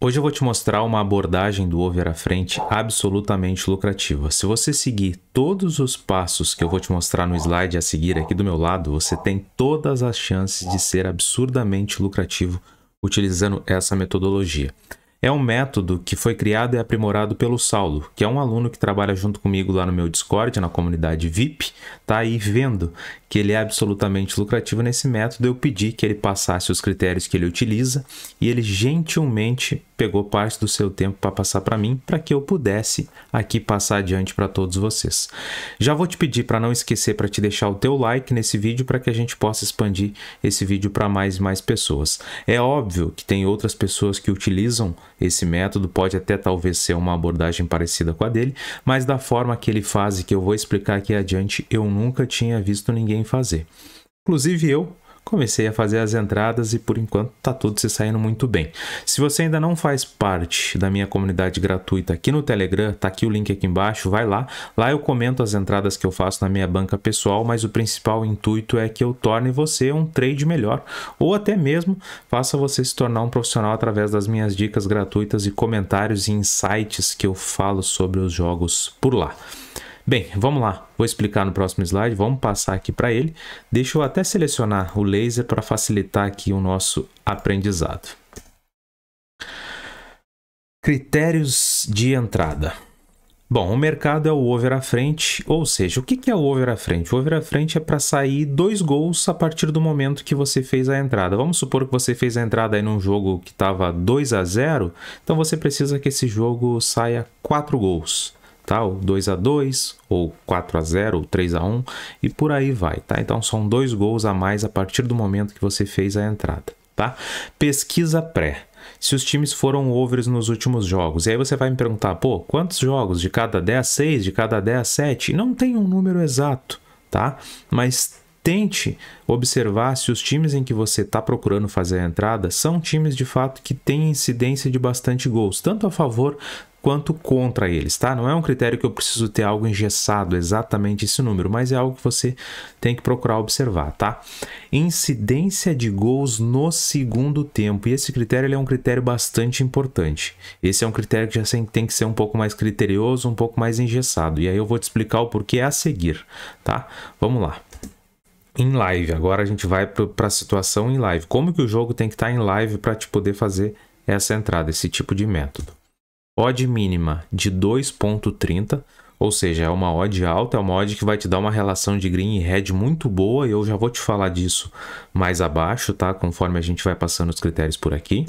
Hoje eu vou te mostrar uma abordagem do over à frente absolutamente lucrativa. Se você seguir todos os passos que eu vou te mostrar no slide a seguir aqui do meu lado, você tem todas as chances de ser absurdamente lucrativo utilizando essa metodologia. É um método que foi criado e aprimorado pelo Saulo, que é um aluno que trabalha junto comigo lá no meu Discord, na comunidade VIP, tá aí vendo que ele é absolutamente lucrativo nesse método. Eu pedi que ele passasse os critérios que ele utiliza e ele gentilmente pegou parte do seu tempo para passar para mim, para que eu pudesse aqui passar adiante para todos vocês. Já vou te pedir para não esquecer para te deixar o teu like nesse vídeo para que a gente possa expandir esse vídeo para mais e mais pessoas. É óbvio que tem outras pessoas que utilizam esse método, pode até talvez ser uma abordagem parecida com a dele, mas da forma que ele faz e que eu vou explicar aqui adiante, eu nunca tinha visto ninguém fazer. Inclusive eu comecei a fazer as entradas e por enquanto tá tudo se saindo muito bem. Se você ainda não faz parte da minha comunidade gratuita aqui no Telegram, tá aqui o link aqui embaixo, vai lá. Lá eu comento as entradas que eu faço na minha banca pessoal, mas o principal intuito é que eu torne você um trade melhor, ou até mesmo faça você se tornar um profissional através das minhas dicas gratuitas e comentários e insights que eu falo sobre os jogos por lá. Bem, vamos lá, vou explicar no próximo slide, vamos passar aqui para ele. Deixa eu até selecionar o laser para facilitar aqui o nosso aprendizado. Critérios de entrada. Bom, o mercado é o over à frente, ou seja, o que é o over à frente? O over à frente é para sair 2 gols a partir do momento que você fez a entrada. Vamos supor que você fez a entrada aí num jogo que estava 2-0, então você precisa que esse jogo saia 4 gols. Tá? Ou 2-2, ou 4-0, ou 3-1 e por aí vai, tá? Então são 2 gols a mais a partir do momento que você fez a entrada, tá? Pesquisa pré. Se os times foram overs nos últimos jogos, e aí você vai me perguntar, pô, quantos jogos? De cada 10, 6? De cada 10, 7? Não tem um número exato, tá? Mas tente observar se os times em que você está procurando fazer a entrada são times de fato que têm incidência de bastante gols, tanto a favor quanto contra eles, tá? Não é um critério que eu preciso ter algo engessado, exatamente esse número, mas é algo que você tem que procurar observar, tá? Incidência de gols no segundo tempo, e esse critério ele é um critério bastante importante. Esse é um critério que já tem que ser um pouco mais criterioso, um pouco mais engessado, e aí eu vou te explicar o porquê a seguir, tá? Vamos lá. Em live, agora a gente vai para a situação em live. Como que o jogo tem que estar em live para te poder fazer essa entrada, esse tipo de método? Odd mínima de 2.30, ou seja, é uma odd alta, é uma odd que vai te dar uma relação de green e red muito boa, e eu já vou te falar disso mais abaixo, tá? Conforme a gente vai passando os critérios por aqui.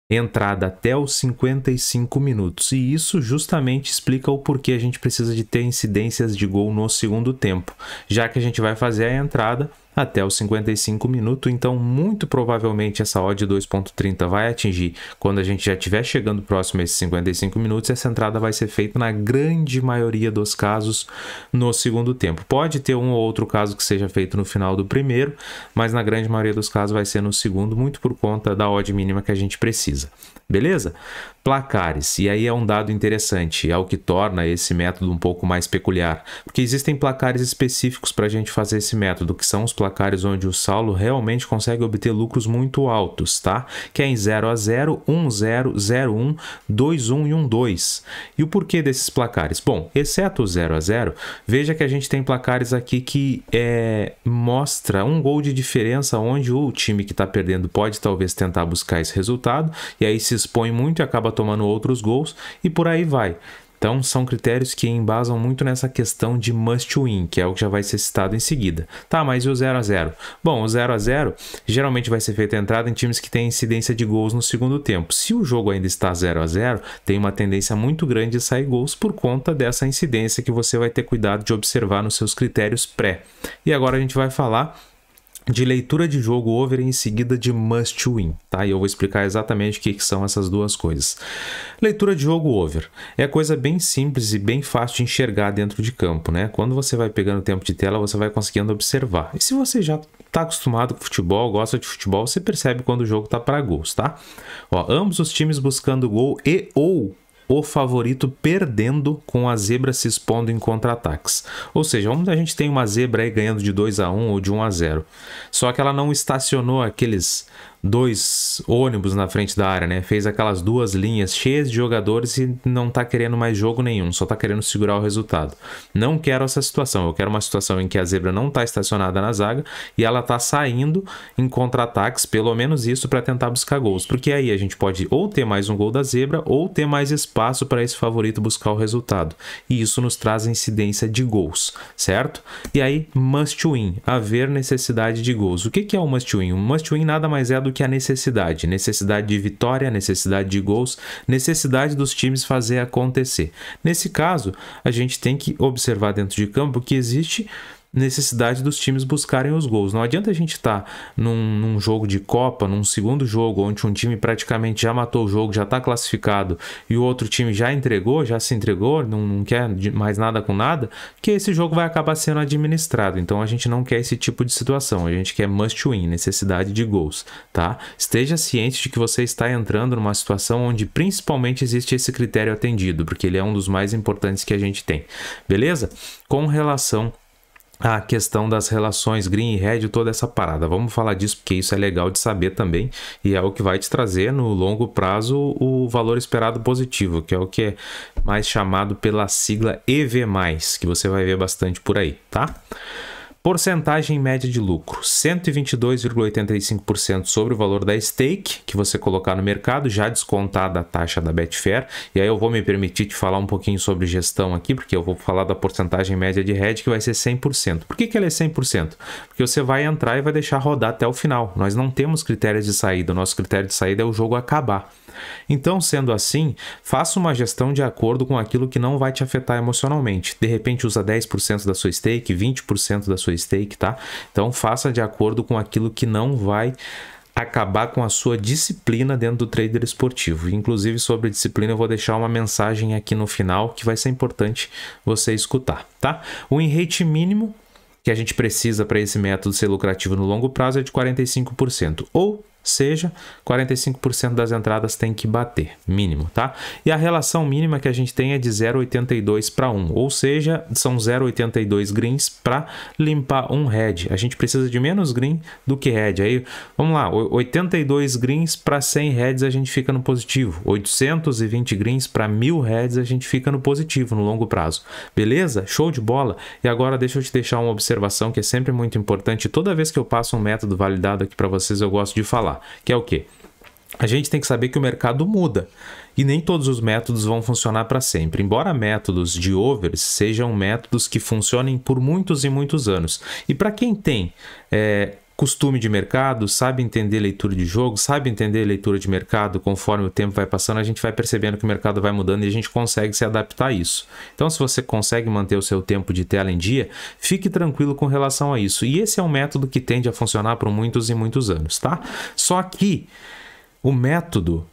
Entrada até os 55 minutos, e isso justamente explica o porquê a gente precisa de ter incidências de gol no segundo tempo, já que a gente vai fazer a entrada até os 55 minutos, então muito provavelmente essa odd 2.30 vai atingir quando a gente já estiver chegando próximo a esses 55 minutos, essa entrada vai ser feita na grande maioria dos casos no segundo tempo. Pode ter um ou outro caso que seja feito no final do primeiro, mas na grande maioria dos casos vai ser no segundo, muito por conta da odd mínima que a gente precisa. Beleza? Placares, e aí é um dado interessante, é o que torna esse método um pouco mais peculiar, porque existem placares específicos para a gente fazer esse método, que são os placares onde o Saulo realmente consegue obter lucros muito altos, tá? Que é em 0-0, 1-0, 0-1, 2-1 e 1-2. E o porquê desses placares? Bom, exceto o 0-0, veja que a gente tem placares aqui que mostra um gol de diferença, onde o time que está perdendo pode talvez tentar buscar esse resultado, e aí se expõe muito e acaba tomando outros gols, e por aí vai. Então, são critérios que embasam muito nessa questão de must win, que é o que já vai ser citado em seguida. Tá, mas e o 0-0? Bom, o 0-0 geralmente vai ser feita a entrada em times que têm incidência de gols no segundo tempo. Se o jogo ainda está 0-0, tem uma tendência muito grande de sair gols por conta dessa incidência que você vai ter cuidado de observar nos seus critérios pré. E agora a gente vai falar de leitura de jogo over e em seguida de must win, tá? E eu vou explicar exatamente o que são essas duas coisas. Leitura de jogo over é coisa bem simples e bem fácil de enxergar dentro de campo, né? Quando você vai pegando tempo de tela, você vai conseguindo observar. E se você já está acostumado com futebol, gosta de futebol, você percebe quando o jogo está para gols, tá? Ó, ambos os times buscando gol e ou o favorito perdendo com a zebra se expondo em contra-ataques. Ou seja, onde a gente tem uma zebra aí ganhando de 2-1 ou de 1-0. Só que ela não estacionou aqueles dois ônibus na frente da área, né? Fez aquelas duas linhas cheias de jogadores e não tá querendo mais jogo nenhum, só tá querendo segurar o resultado. Não quero essa situação, eu quero uma situação em que a zebra não tá estacionada na zaga e ela tá saindo em contra-ataques, pelo menos isso, para tentar buscar gols, porque aí a gente pode ou ter mais um gol da zebra ou ter mais espaço para esse favorito buscar o resultado, e isso nos traz incidência de gols, certo? E aí, must win, haver necessidade de gols. O que é o must win? O must win nada mais é do que a necessidade de vitória, necessidade de gols, necessidade dos times fazer acontecer. Nesse caso, a gente tem que observar dentro de campo que existe necessidade dos times buscarem os gols. Não adianta a gente estar num jogo de Copa, num segundo jogo, onde um time praticamente já matou o jogo, já está classificado, e o outro time já se entregou, não quer mais nada com nada, que esse jogo vai acabar sendo administrado. Então a gente não quer esse tipo de situação, a gente quer must win, necessidade de gols, tá? Esteja ciente de que você está entrando numa situação onde principalmente existe esse critério atendido, porque ele é um dos mais importantes que a gente tem, beleza? Com relação a questão das relações green e red, toda essa parada. Vamos falar disso porque isso é legal de saber também e é o que vai te trazer no longo prazo o valor esperado positivo, que é o que é mais chamado pela sigla EV+, que você vai ver bastante por aí, tá? Porcentagem média de lucro, 122,85% sobre o valor da stake que você colocar no mercado, já descontada a taxa da Betfair. E aí eu vou me permitir te falar um pouquinho sobre gestão aqui, porque eu vou falar da porcentagem média de hedge, que vai ser 100%. Por que ela é 100%? Porque você vai entrar e vai deixar rodar até o final. Nós não temos critérios de saída, o nosso critério de saída é o jogo acabar. Então, sendo assim, faça uma gestão de acordo com aquilo que não vai te afetar emocionalmente. De repente, usa 10% da sua stake, 20% da sua stake, tá? Então, faça de acordo com aquilo que não vai acabar com a sua disciplina dentro do trader esportivo. Inclusive, sobre disciplina, eu vou deixar uma mensagem aqui no final que vai ser importante você escutar, tá? O win rate mínimo que a gente precisa para esse método ser lucrativo no longo prazo é de 45%, ou seja, 45% das entradas tem que bater, mínimo, tá? E a relação mínima que a gente tem é de 0,82 para 1, ou seja, são 0,82 greens para limpar um red. A gente precisa de menos green do que red. Aí, vamos lá, 82 greens para 100 reds a gente fica no positivo, 820 greens para 1000 reds a gente fica no positivo no longo prazo. Beleza? Show de bola? E agora deixa eu te deixar uma observação que é sempre muito importante. Toda vez que eu passo um método validado aqui para vocês, eu gosto de falar, que é o quê? A gente tem que saber que o mercado muda e nem todos os métodos vão funcionar para sempre. Embora métodos de overs sejam métodos que funcionem por muitos e muitos anos. E para quem tem costume de mercado, sabe entender leitura de jogo, sabe entender leitura de mercado, conforme o tempo vai passando, a gente vai percebendo que o mercado vai mudando e a gente consegue se adaptar a isso. Então, se você consegue manter o seu tempo de tela em dia, fique tranquilo com relação a isso. E esse é um método que tende a funcionar por muitos e muitos anos, tá? Só que o método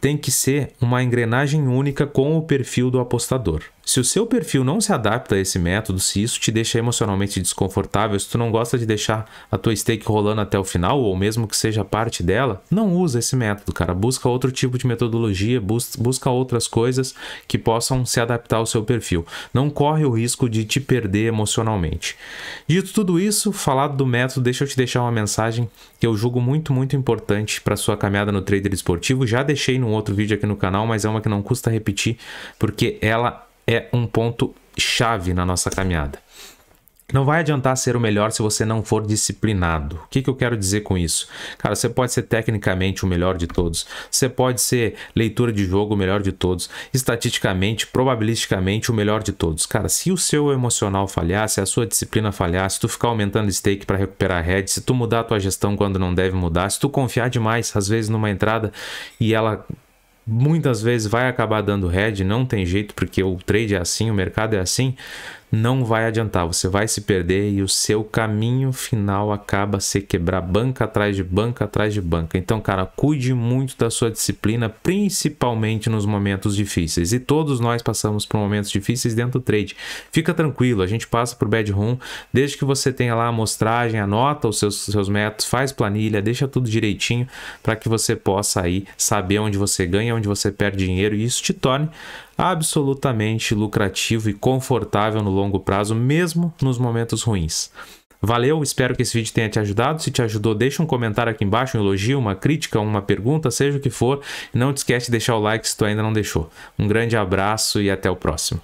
tem que ser uma engrenagem única com o perfil do apostador. Se o seu perfil não se adapta a esse método, se isso te deixa emocionalmente desconfortável, se tu não gosta de deixar a tua stake rolando até o final, ou mesmo que seja parte dela, não usa esse método, cara. Busca outro tipo de metodologia, busca outras coisas que possam se adaptar ao seu perfil. Não corre o risco de te perder emocionalmente. Dito tudo isso, falado do método, deixa eu te deixar uma mensagem que eu julgo muito, muito importante para sua caminhada no trader esportivo. Já deixei num outro vídeo aqui no canal, mas é uma que não custa repetir, porque ela é um ponto chave na nossa caminhada. Não vai adiantar ser o melhor se você não for disciplinado. O que eu quero dizer com isso? Cara, você pode ser tecnicamente o melhor de todos. Você pode ser leitura de jogo o melhor de todos. Estatisticamente, probabilisticamente o melhor de todos. Cara, se o seu emocional falhar, se a sua disciplina falhar, se tu ficar aumentando stake para recuperar head, se tu mudar a tua gestão quando não deve mudar, se tu confiar demais, às vezes, numa entrada e ela muitas vezes vai acabar dando head, não tem jeito, porque o trade é assim, o mercado é assim, não vai adiantar, você vai se perder e o seu caminho final acaba se quebrar banca atrás de banca atrás de banca. Então, cara, cuide muito da sua disciplina, principalmente nos momentos difíceis. E todos nós passamos por momentos difíceis dentro do trade. Fica tranquilo, a gente passa por bad room, desde que você tenha lá a amostragem, anota os seus métodos, faz planilha, deixa tudo direitinho para que você possa aí saber onde você ganha, onde você perde dinheiro, e isso te torne absolutamente lucrativo e confortável no longo prazo, mesmo nos momentos ruins. Valeu, espero que esse vídeo tenha te ajudado. Se te ajudou, deixa um comentário aqui embaixo, um elogio, uma crítica, uma pergunta, seja o que for. Não te esquece de deixar o like se tu ainda não deixou. Um grande abraço e até o próximo.